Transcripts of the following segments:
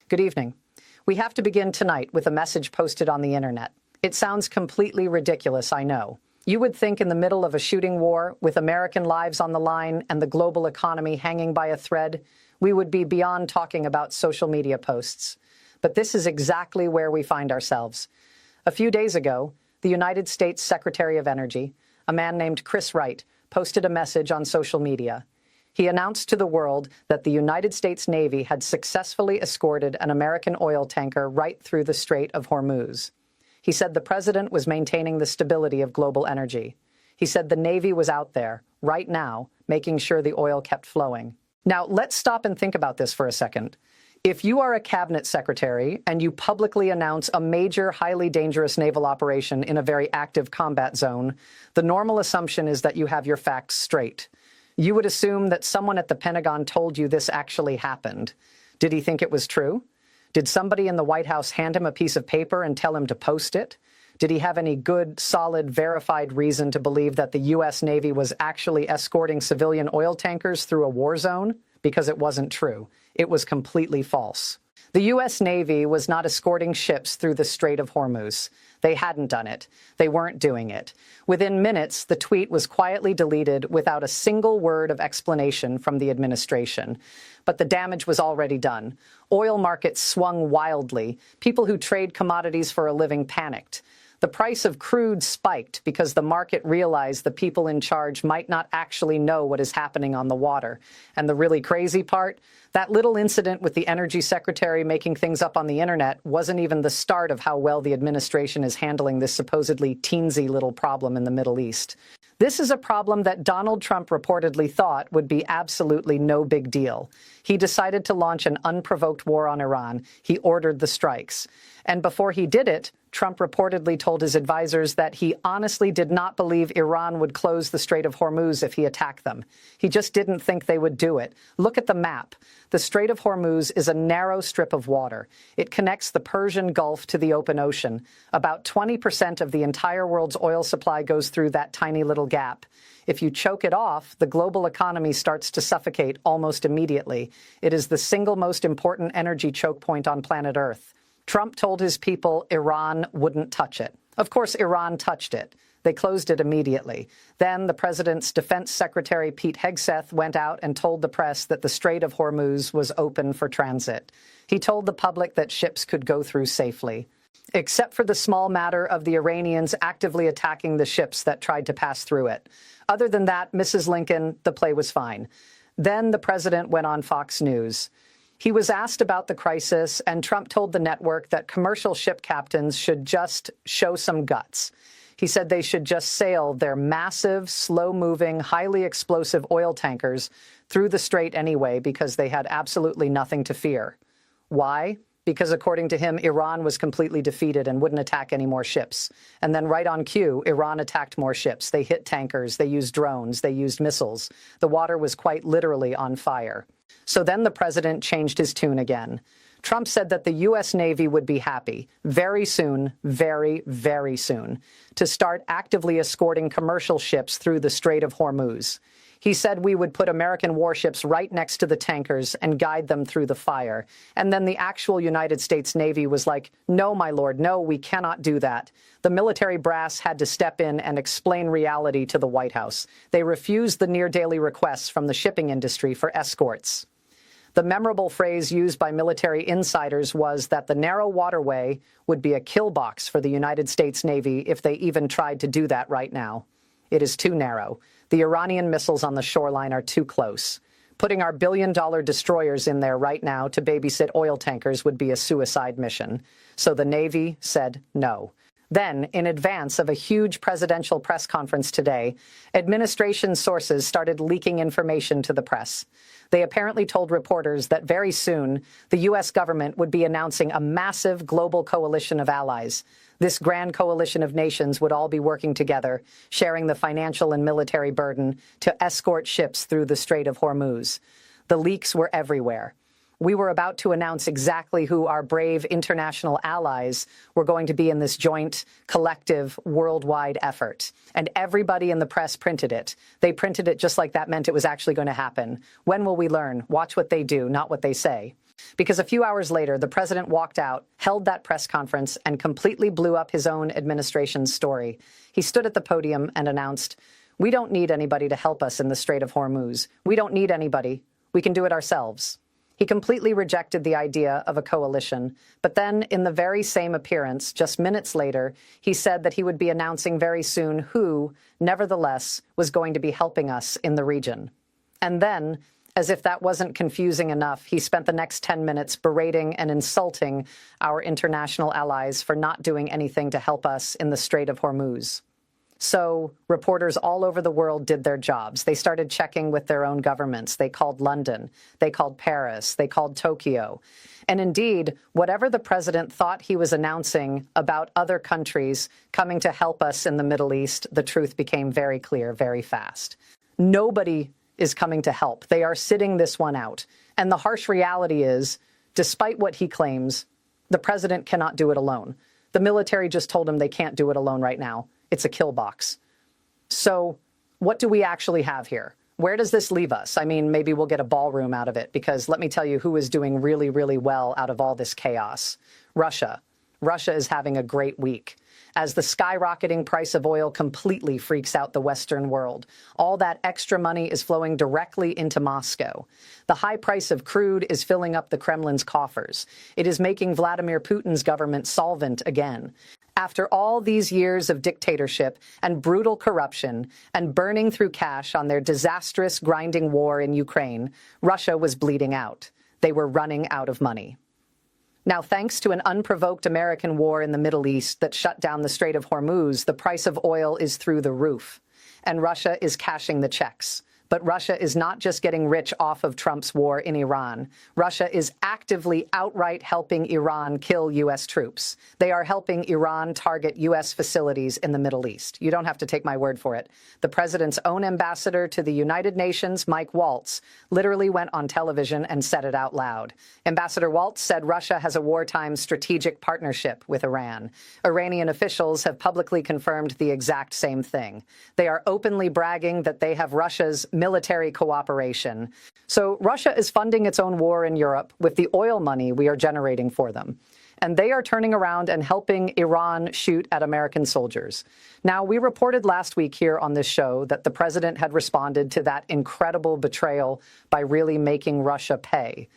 Good evening. We have to begin tonight with a message posted on the internet. It sounds completely ridiculous, I know. You would think in the middle of a shooting war, with American lives on the line and the global economy hanging by a thread, we would be beyond talking about social media posts. But this is exactly where we find ourselves. A few days ago, the United States Secretary of Energy, a man named Chris Wright, posted a message on social media. He announced to the world that the United States Navy had successfully escorted an American oil tanker right through the Strait of Hormuz. He said the president was maintaining the stability of global energy. He said the Navy was out there, right now, making sure the oil kept flowing. Now, let's stop and think about this for a second. If you are a cabinet secretary and you publicly announce a major, highly dangerous naval operation in a very active combat zone, the normal assumption is that you have your facts straight. You would assume that someone at the Pentagon told you this actually happened. Did he think it was true? Did somebody in the White House hand him a piece of paper and tell him to post it? Did he have any good, solid, verified reason to believe that the U.S. Navy was actually escorting civilian oil tankers through a war zone? Because it wasn't true. It was completely false. The U.S. Navy was not escorting ships through the Strait of Hormuz. They hadn't done it. They weren't doing it. Within minutes, the tweet was quietly deleted without a single word of explanation from the administration. But the damage was already done. Oil markets swung wildly. People who trade commodities for a living panicked. The price of crude spiked because the market realized the people in charge might not actually know what is happening on the water. And the really crazy part? That little incident with the energy secretary making things up on the internet wasn't even the start of how well the administration is handling this supposedly teensy little problem in the Middle East. This is a problem that Donald Trump reportedly thought would be absolutely no big deal. He decided to launch an unprovoked war on Iran. He ordered the strikes. And before he did it, Trump reportedly told his advisors that he honestly did not believe Iran would close the Strait of Hormuz if he attacked them. He just didn't think they would do it. Look at the map. The Strait of Hormuz is a narrow strip of water. It connects the Persian Gulf to the open ocean. About 20% of the entire world's oil supply goes through that tiny little gap. If you choke it off, the global economy starts to suffocate almost immediately. It is the single most important energy choke point on planet Earth. Trump told his people Iran wouldn't touch it. Of course, Iran touched it. They closed it immediately. Then the president's defense secretary, Pete Hegseth, went out and told the press that the Strait of Hormuz was open for transit. He told the public that ships could go through safely, except for the small matter of the Iranians actively attacking the ships that tried to pass through it. Other than that, Mrs. Lincoln, the play was fine. Then the president went on Fox News. He was asked about the crisis, and Trump told the network that commercial ship captains should just show some guts. He said they should just sail their massive, slow-moving, highly explosive oil tankers through the strait anyway because they had absolutely nothing to fear. Why? Because according to him, Iran was completely defeated and wouldn't attack any more ships. And then right on cue, Iran attacked more ships. They hit tankers, they used drones, they used missiles. The water was quite literally on fire. So then the president changed his tune again. Trump said that the U.S. Navy would be happy very soon, very, very soon, to start actively escorting commercial ships through the Strait of Hormuz. He said we would put American warships right next to the tankers and guide them through the fire. And then the actual United States Navy was like, no, my lord, no, we cannot do that. The military brass had to step in and explain reality to the White House. They refused the near-daily requests from the shipping industry for escorts. The memorable phrase used by military insiders was that the narrow waterway would be a kill box for the United States Navy if they even tried to do that right now. It is too narrow. The Iranian missiles on the shoreline are too close. Putting our billion-dollar destroyers in there right now to babysit oil tankers would be a suicide mission. So the Navy said no. Then, in advance of a huge presidential press conference today, administration sources started leaking information to the press. They apparently told reporters that very soon, the U.S. government would be announcing a massive global coalition of allies. This grand coalition of nations would all be working together, sharing the financial and military burden to escort ships through the Strait of Hormuz. The leaks were everywhere. We were about to announce exactly who our brave international allies were going to be in this joint, collective, worldwide effort. And everybody in the press printed it. They printed it just like that meant it was actually going to happen. When will we learn? Watch what they do, not what they say. Because a few hours later, the president walked out, held that press conference, and completely blew up his own administration's story. He stood at the podium and announced, "We don't need anybody to help us in the Strait of Hormuz. We don't need anybody. We can do it ourselves." He completely rejected the idea of a coalition, but then in the very same appearance, just minutes later, he said that he would be announcing very soon who, nevertheless, was going to be helping us in the region. And then, as if that wasn't confusing enough, he spent the next 10 minutes berating and insulting our international allies for not doing anything to help us in the Strait of Hormuz. So reporters all over the world did their jobs. They started checking with their own governments. They called London. They called Paris. They called Tokyo. And indeed, whatever the president thought he was announcing about other countries coming to help us in the Middle East, the truth became very clear very fast. Nobody is coming to help. They are sitting this one out. And the harsh reality is, despite what he claims, the president cannot do it alone. The military just told him they can't do it alone right now. It's a kill box. So what do we actually have here? Where does this leave us? I mean, maybe we'll get a ballroom out of it, because let me tell you who is doing really, really well out of all this chaos. Russia. Russia is having a great week. As the skyrocketing price of oil completely freaks out the Western world, all that extra money is flowing directly into Moscow. The high price of crude is filling up the Kremlin's coffers. It is making Vladimir Putin's government solvent again. After all these years of dictatorship and brutal corruption and burning through cash on their disastrous grinding war in Ukraine, Russia was bleeding out. They were running out of money. Now, thanks to an unprovoked American war in the Middle East that shut down the Strait of Hormuz, the price of oil is through the roof, and Russia is cashing the checks. But Russia is not just getting rich off of Trump's war in Iran. Russia is actively outright helping Iran kill U.S. troops. They are helping Iran target U.S. facilities in the Middle East. You don't have to take my word for it. The president's own ambassador to the United Nations, Mike Waltz, literally went on television and said it out loud. Ambassador Waltz said Russia has a wartime strategic partnership with Iran. Iranian officials have publicly confirmed the exact same thing. They are openly bragging that they have Russia's military cooperation. So Russia is funding its own war in Europe with the oil money we are generating for them. And they are turning around and helping Iran shoot at American soldiers. Now, we reported last week here on this show that the president had responded to that incredible betrayal by really making Russia pay.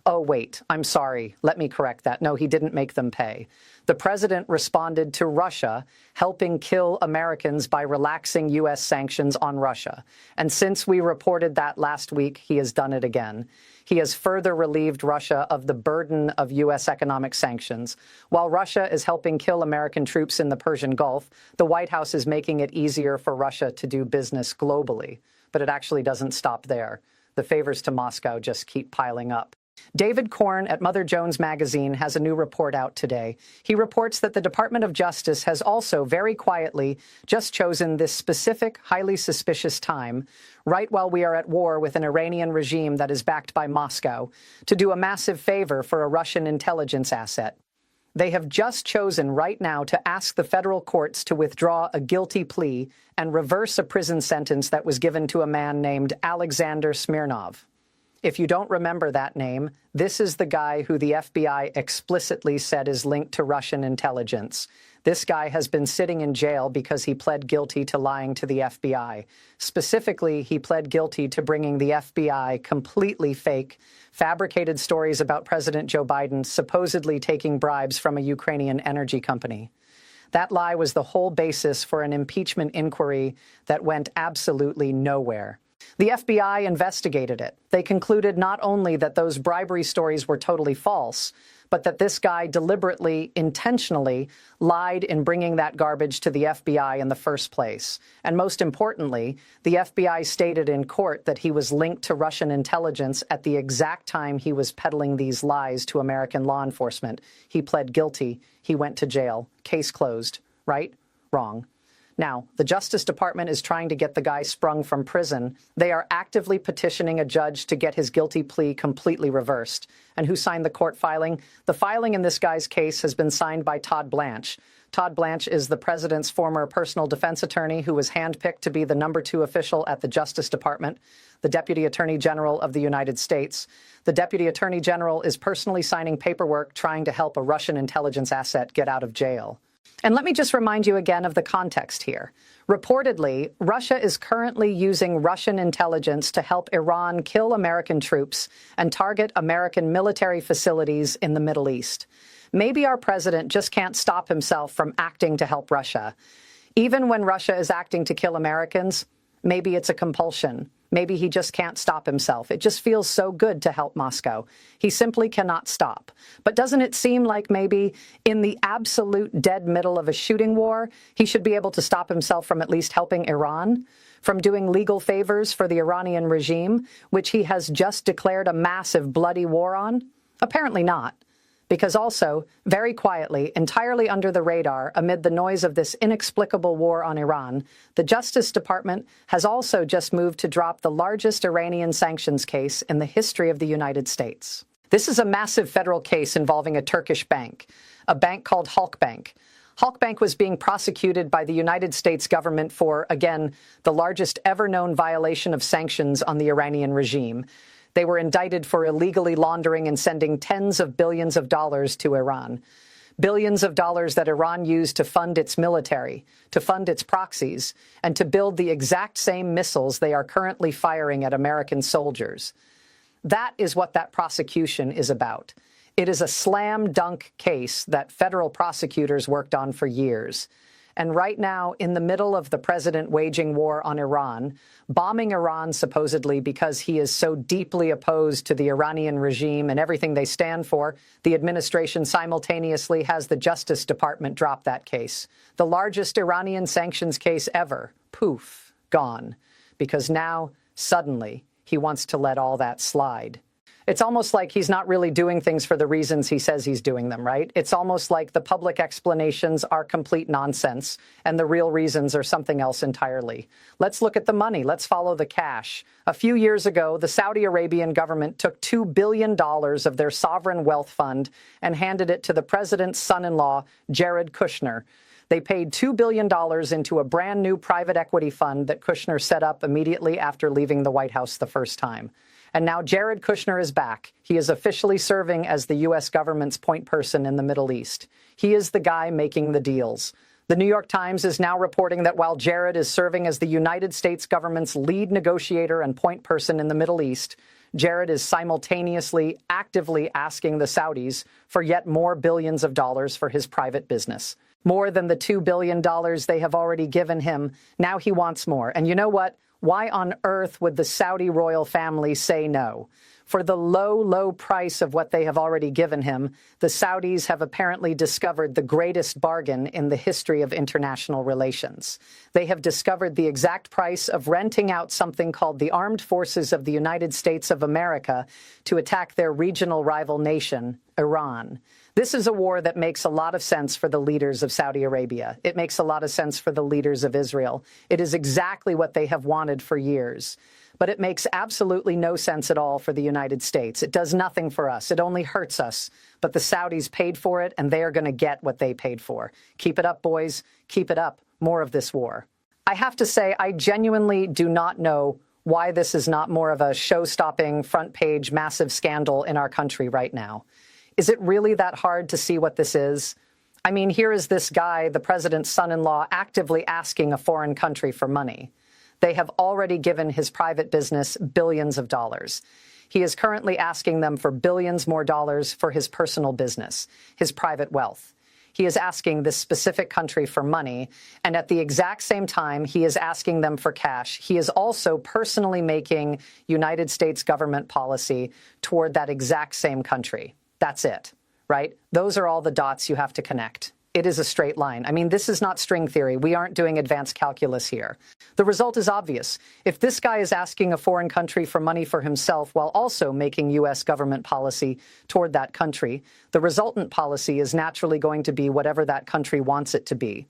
Oh, wait, I'm sorry. Let me correct that. No, he didn't make them pay. The president responded to Russia helping kill Americans by relaxing U.S. sanctions on Russia. And since we reported that last week, he has done it again. He has further relieved Russia of the burden of U.S. economic sanctions. While Russia is helping kill American troops in the Persian Gulf, the White House is making it easier for Russia to do business globally. But it actually doesn't stop there. The favors to Moscow just keep piling up. David Korn at Mother Jones Magazine has a new report out today. He reports that the Department of Justice has also very quietly just chosen this specific, highly suspicious time, right while we are at war with an Iranian regime that is backed by Moscow, to do a massive favor for a Russian intelligence asset. They have just chosen right now to ask the federal courts to withdraw a guilty plea and reverse a prison sentence that was given to a man named Alexander Smirnov. If you don't remember that name, this is the guy who the FBI explicitly said is linked to Russian intelligence. This guy has been sitting in jail because he pled guilty to lying to the FBI. Specifically, he pled guilty to bringing the FBI completely fake, fabricated stories about President Joe Biden supposedly taking bribes from a Ukrainian energy company. That lie was the whole basis for an impeachment inquiry that went absolutely nowhere. The FBI investigated it. They concluded not only that those bribery stories were totally false, but that this guy deliberately, intentionally lied in bringing that garbage to the FBI in the first place. And most importantly, the FBI stated in court that he was linked to Russian intelligence at the exact time he was peddling these lies to American law enforcement. He pled guilty. He went to jail. Case closed. Right? Wrong. Now, the Justice Department is trying to get the guy sprung from prison. They are actively petitioning a judge to get his guilty plea completely reversed. And who signed the court filing? The filing in this guy's case has been signed by Todd Blanche. Todd Blanche is the president's former personal defense attorney who was handpicked to be the #2 official at the Justice Department, the Deputy Attorney General of the United States. The Deputy Attorney General is personally signing paperwork trying to help a Russian intelligence asset get out of jail. And let me just remind you again of the context here. Reportedly, Russia is currently using Russian intelligence to help Iran kill American troops and target American military facilities in the Middle East. Maybe our president just can't stop himself from acting to help Russia. Even when Russia is acting to kill Americans, maybe it's a compulsion. Maybe he just can't stop himself. It just feels so good to help Moscow. He simply cannot stop. But doesn't it seem like maybe in the absolute dead middle of a shooting war, he should be able to stop himself from at least helping Iran, from doing legal favors for the Iranian regime, which he has just declared a massive bloody war on? Apparently not. Because also, very quietly, entirely under the radar, amid the noise of this inexplicable war on Iran, the Justice Department has also just moved to drop the largest Iranian sanctions case in the history of the United States. This is a massive federal case involving a Turkish bank, a bank called Halkbank. Halkbank was being prosecuted by the United States government for, again, the largest ever known violation of sanctions on the Iranian regime. They were indicted for illegally laundering and sending tens of billions of dollars to Iran. Billions of dollars that Iran used to fund its military, to fund its proxies, and to build the exact same missiles they are currently firing at American soldiers. That is what that prosecution is about. It is a slam dunk case that federal prosecutors worked on for years. And right now, in the middle of the president waging war on Iran, bombing Iran supposedly because he is so deeply opposed to the Iranian regime and everything they stand for, the administration simultaneously has the Justice Department drop that case. The largest Iranian sanctions case ever. Poof, gone. Because now, suddenly, he wants to let all that slide. It's almost like he's not really doing things for the reasons he says he's doing them, right? It's almost like the public explanations are complete nonsense and the real reasons are something else entirely. Let's look at the money. Let's follow the cash. A few years ago, the Saudi Arabian government took $2 billion of their sovereign wealth fund and handed it to the president's son-in-law, Jared Kushner. They paid $2 billion into a brand new private equity fund that Kushner set up immediately after leaving the White House the first time. And now Jared Kushner is back. He is officially serving as the U.S. government's point person in the Middle East. He is the guy making the deals. The New York Times is now reporting that while Jared is serving as the United States government's lead negotiator and point person in the Middle East, Jared is simultaneously actively asking the Saudis for yet more billions of dollars for his private business. More than the $2 billion they have already given him. Now he wants more. And you know what? Why on earth would the Saudi royal family say no? For the low, low price of what they have already given him, the Saudis have apparently discovered the greatest bargain in the history of international relations. They have discovered the exact price of renting out something called the Armed Forces of the United States of America to attack their regional rival nation, Iran. This is a war that makes a lot of sense for the leaders of Saudi Arabia. It makes a lot of sense for the leaders of Israel. It is exactly what they have wanted for years. But it makes absolutely no sense at all for the United States. It does nothing for us. It only hurts us. But the Saudis paid for it, and they are going to get what they paid for. Keep it up, boys. Keep it up. More of this war. I have to say, I genuinely do not know why this is not more of a show-stopping, front-page, massive scandal in our country right now. Is it really that hard to see what this is? I mean, here is this guy, the president's son-in-law, actively asking a foreign country for money. They have already given his private business billions of dollars. He is currently asking them for billions more dollars for his personal business, his private wealth. He is asking this specific country for money, and at the exact same time he is asking them for cash. He is also personally making United States government policy toward that exact same country. That's it, right? Those are all the dots you have to connect. It is a straight line. I mean, this is not string theory. We aren't doing advanced calculus here. The result is obvious. If this guy is asking a foreign country for money for himself while also making U.S. government policy toward that country, the resultant policy is naturally going to be whatever that country wants it to be.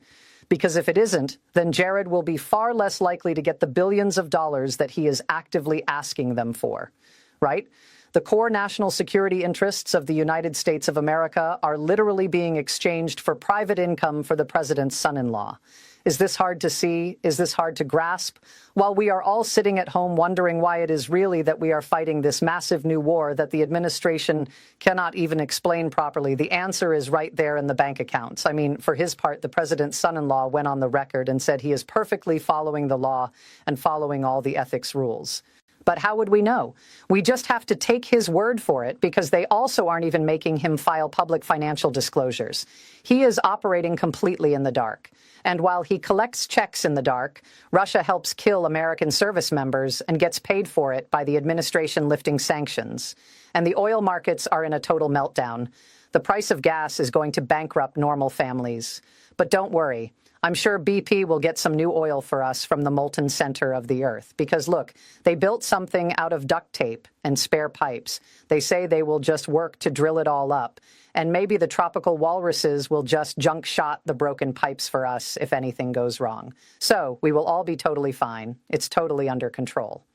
Because if it isn't, then Jared will be far less likely to get the billions of dollars that he is actively asking them for, right? The core national security interests of the United States of America are literally being exchanged for private income for the president's son-in-law. Is this hard to see? Is this hard to grasp? While we are all sitting at home wondering why it is really that we are fighting this massive new war that the administration cannot even explain properly, the answer is right there in the bank accounts. I mean, for his part, the president's son-in-law went on the record and said he is perfectly following the law and following all the ethics rules. But how would we know? We just have to take his word for it because they also aren't even making him file public financial disclosures. He is operating completely in the dark. And while he collects checks in the dark, Russia helps kill American service members and gets paid for it by the administration lifting sanctions. And the oil markets are in a total meltdown. The price of gas is going to bankrupt normal families. But don't worry. I'm sure BP will get some new oil for us from the molten center of the earth. Because look, they built something out of duct tape and spare pipes. They say they will just work to drill it all up. And maybe the tropical walruses will just junk shot the broken pipes for us if anything goes wrong. So we will all be totally fine. It's totally under control.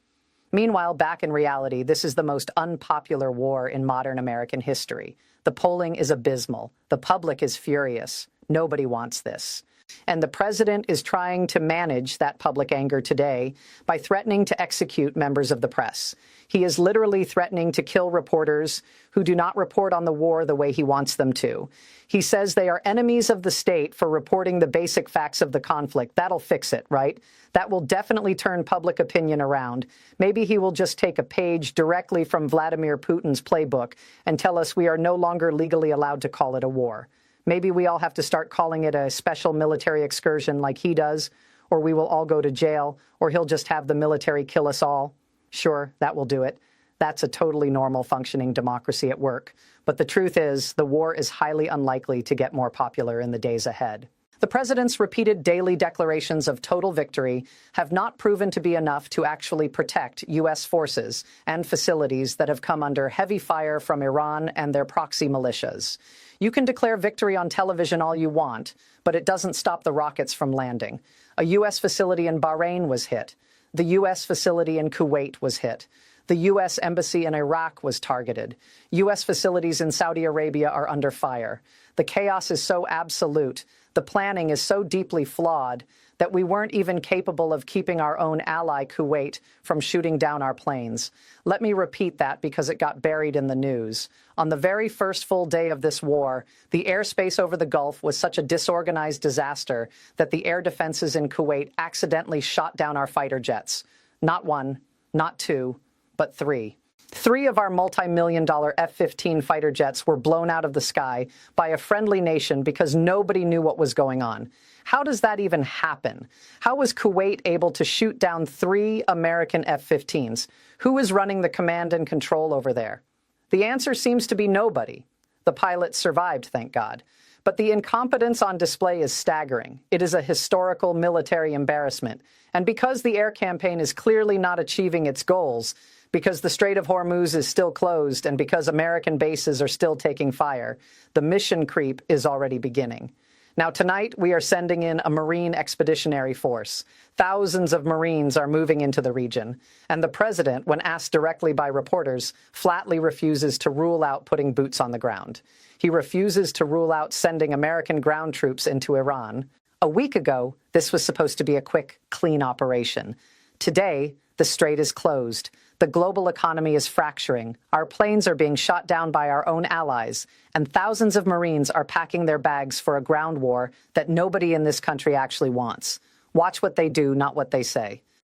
Meanwhile, back in reality, this is the most unpopular war in modern American history. The polling is abysmal. The public is furious. Nobody wants this. And the president is trying to manage that public anger today by threatening to execute members of the press. He is literally threatening to kill reporters who do not report on the war the way he wants them to. He says they are enemies of the state for reporting the basic facts of the conflict. That'll fix it, right? That will definitely turn public opinion around. Maybe he will just take a page directly from Vladimir Putin's playbook and tell us we are no longer legally allowed to call it a war. Maybe we all have to start calling it a special military excursion like he does, or we will all go to jail, or he'll just have the military kill us all. Sure, that will do it. That's a totally normal functioning democracy at work. But the truth is, the war is highly unlikely to get more popular in the days ahead. The president's repeated daily declarations of total victory have not proven to be enough to actually protect U.S. forces and facilities that have come under heavy fire from Iran and their proxy militias. You can declare victory on television all you want, but it doesn't stop the rockets from landing. A U.S. facility in Bahrain was hit. The U.S. facility in Kuwait was hit. The U.S. embassy in Iraq was targeted. U.S. facilities in Saudi Arabia are under fire. The chaos is so absolute, the planning is so deeply flawed, that we weren't even capable of keeping our own ally, Kuwait, from shooting down our planes. Let me repeat that because it got buried in the news. On the very first full day of this war, the airspace over the Gulf was such a disorganized disaster that the air defenses in Kuwait accidentally shot down our fighter jets. Not one, not two, but three. Three of our multi-million-dollar F-15 fighter jets were blown out of the sky by a friendly nation because nobody knew what was going on. How does that even happen? How was Kuwait able to shoot down three American F-15s? Who is running the command and control over there? The answer seems to be nobody. The pilots survived, thank God. But the incompetence on display is staggering. It is a historical military embarrassment. And because the air campaign is clearly not achieving its goals, because the Strait of Hormuz is still closed, and because American bases are still taking fire, the mission creep is already beginning. Now, tonight, we are sending in a Marine Expeditionary Force. Thousands of Marines are moving into the region. And the president, when asked directly by reporters, flatly refuses to rule out putting boots on the ground. He refuses to rule out sending American ground troops into Iran. A week ago, this was supposed to be a quick, clean operation. Today, the strait is closed. The global economy is fracturing. Our planes are being shot down by our own allies, and thousands of Marines are packing their bags for a ground war that nobody in this country actually wants. Watch what they do, not what they say.